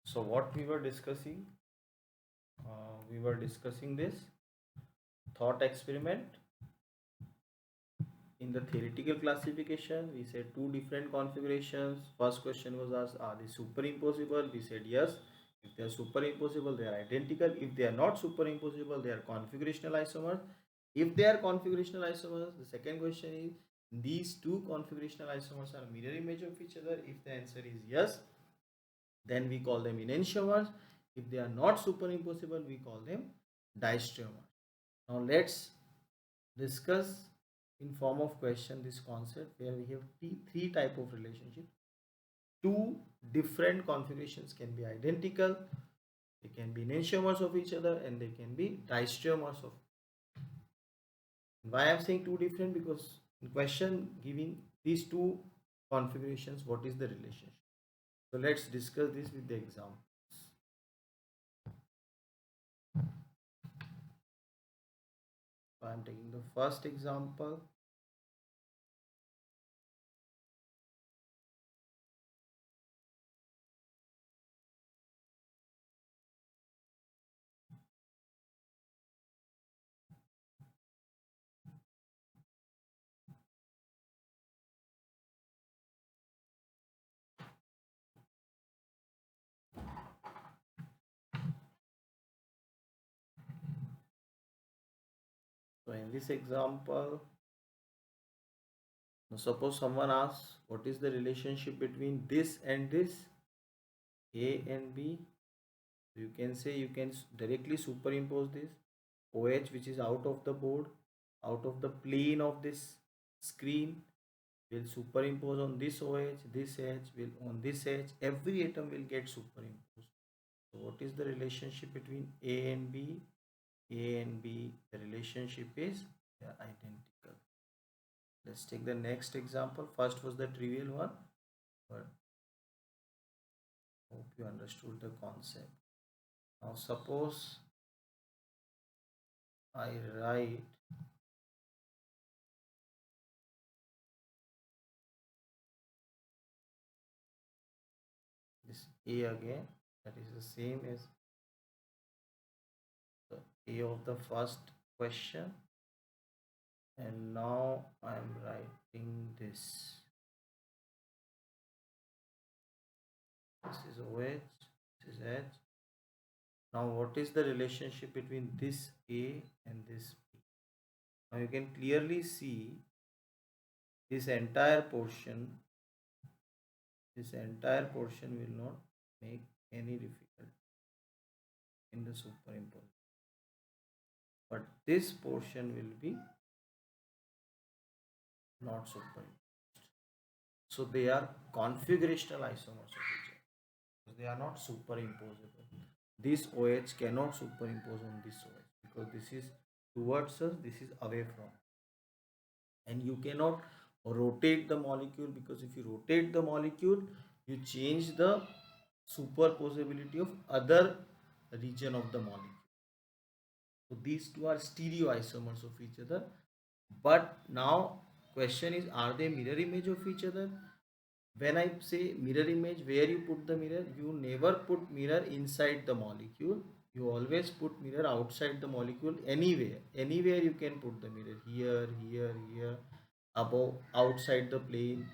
So what we were discussing this thought experiment. In the theoretical classification, we said two different configurations. First question was asked, are they superimposable? We said yes. If they are superimposable, they are identical. If they are not superimposable, they are configurational isomers. If they are configurational isomers, the second question is, these two configurational isomers are mirror image of each other. If the answer is yes, then we call them enantiomers. If they are not superimposable, we call them diastereomers. Now let's discuss in form of question this concept where we have three type of relationship. Two different configurations can be identical. They can be enantiomers of each other and they can be diastereomers of. Why I am saying two different? Because in question giving these two configurations, what is the relationship? So let's discuss this with the example. So I am taking the first example. So in this example, now suppose someone asks what is the relationship between this and this, A and B. You can say you can directly superimpose this OH which is out of the board, out of the plane of this screen, will superimpose on this OH, this H will on this H, every atom will get superimposed. So what is the relationship between A and B? A and B, the relationship is they are identical. Let's take the next example. First was the trivial one, but hope you understood the concept. Now suppose I write this A again, that is the same as the A of the first question, and now I am writing this. This is OH, this is H. Now what is the relationship between this A and this B? Now you can clearly see this entire portion, will not make any difficulty in the superimposition, but this portion will be not superimposed. So they are configurational isomers of each other. They are not superimposable. This OH cannot superimpose on this OH because this is towards us, this is away from. And you cannot rotate the molecule, because if you rotate the molecule, you change the superposability of other region of the molecule. So these two are stereoisomers of each other. But now question is, are they mirror image of each other? When I say mirror image, where you put the mirror? You never put mirror inside the molecule. You always put mirror outside the molecule. Anywhere you can put the mirror. Here, above, outside the plane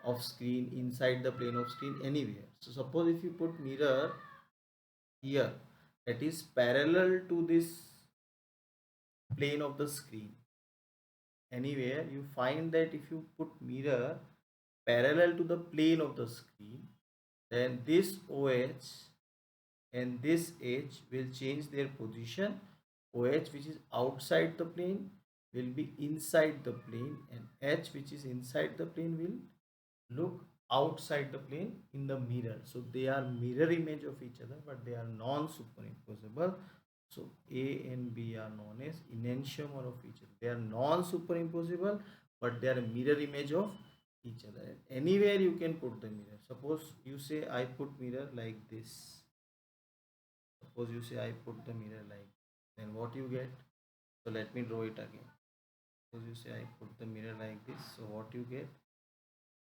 of screen, inside the plane of screen, anywhere. So suppose if you put mirror here, that is parallel to this plane of the screen, anywhere, you find that if you put mirror parallel to the plane of the screen, then this OH and this H will change their position. OH which is outside the plane will be inside the plane, and H which is inside the plane will look outside the plane in the mirror. So they are mirror image of each other, but they are non-superimposable. So A and B are known as enantiomer of each other. They are non-superimposable, but they are mirror image of each other. And anywhere you can put the mirror. Suppose you say I put mirror like this. Suppose you say I put the mirror like, then what you get? So let me draw it again. Suppose you say I put the mirror like this. So what you get?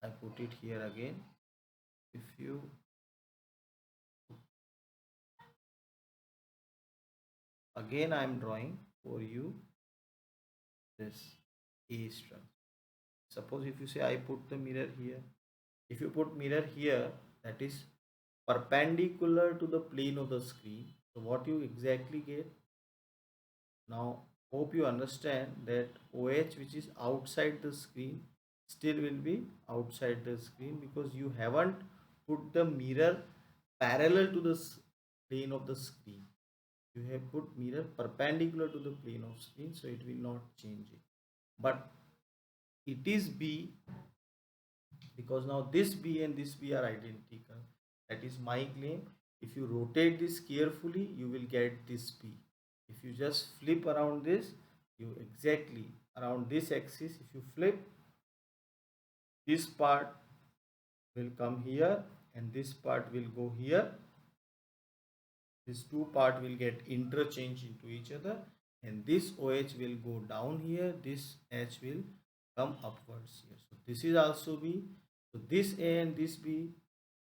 I put it here again. If you again I am drawing for you this A structure. Suppose if you say I put the mirror here, if you put mirror here, that is perpendicular to the plane of the screen. So what you exactly get? Now hope you understand that OH which is outside the screen still will be outside the screen because you haven't put the mirror parallel to the plane of the screen. You have put mirror perpendicular to the plane of screen, so it will not change it. But it is B because now this B and this B are identical. That is my claim. If you rotate this carefully, you will get this B. If you just flip around this, you exactly around this axis, if you flip, this part will come here and this part will go here. These two part will get interchanged into each other and this OH will go down here, this H will come upwards here. So this is also B. So this A and this B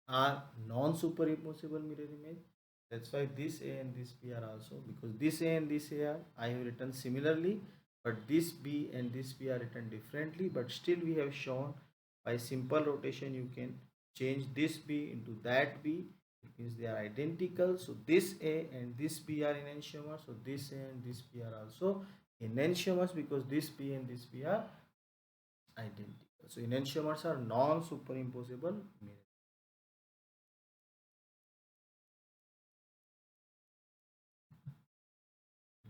are non-superimposable mirror image. That's why this A and this B are also, because this A and this A are, I have written similarly, but this B and this B are written differently, but still we have shown by simple rotation you can change this B into that B. It means they are identical. So this A and this B are enantiomers. So this A and this B are also enantiomers because this B and this B are identical. So enantiomers are non-superimposable mirror.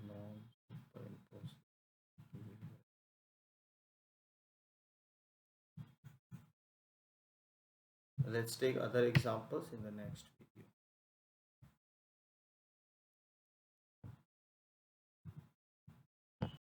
Non-superimposable. Let's take other examples in the next.